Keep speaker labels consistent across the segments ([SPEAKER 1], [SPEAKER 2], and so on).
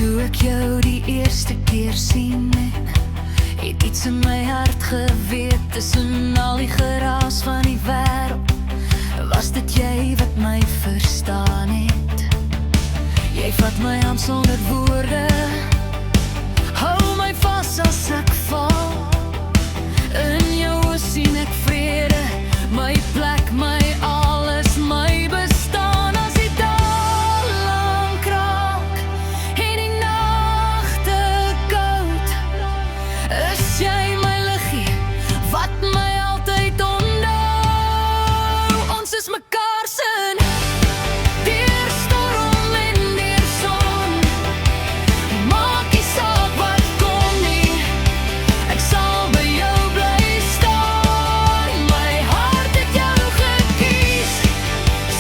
[SPEAKER 1] Toe ek jou die eerste keer sien, het iets in my hart geweet. Tussen al die geraas van die wêreld, was dit jy wat my verstaan het. Jy vat my hand sonder woorde, hou my vas as ek val. In jou oë sien ek vrede, my plek, my alles, my bestaan. As die dag lank raak en die nagte koud, is jy my liggie wat my altyd onthou. Ons is mekaar sin, deur storm en deur son. Maak nie saak wat kom nie, ek sal by jou bly staan. My hart het jou gekies,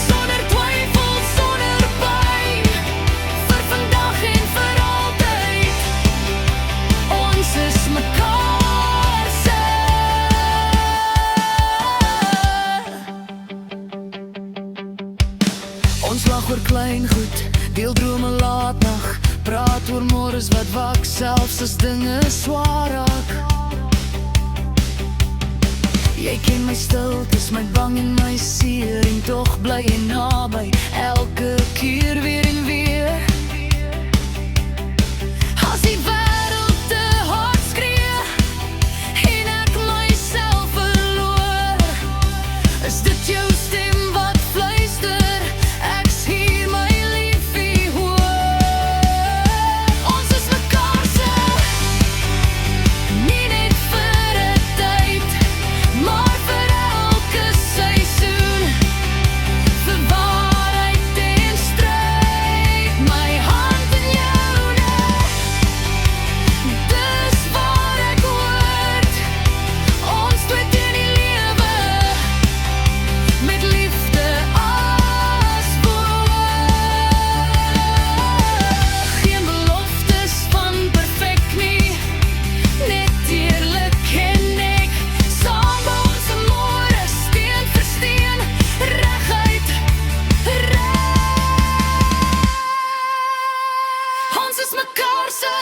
[SPEAKER 1] sonder twyfel, sonder pyn, vir vandag en vir altyd. Ons is mekaar sin. Ons lag oor klein goed, deel drome laat nag, praat oor môres wat wak, selfs as dinge swaar raak. Jy ken my stiltes, my bang en my seer, en tog bly jy naby, elke keer weer en weer. As die wêreld te hard skree en ek myself verloor, is dit jou stem wat fluister, ek's hier my liefie hoor. Ons is mekaar se, nie net vir 'n tyd, maar vir elke seisoen, vir waarheid en stryd. My hand in joune, dis waar ek hoort. Ons twee teen die lewe, met liefde as woord. Geen beloftes van perfek nie, net eerlik en ek. Saam bou ons 'n môre, steen vir steen, reguit reg. Ons is mekaar se.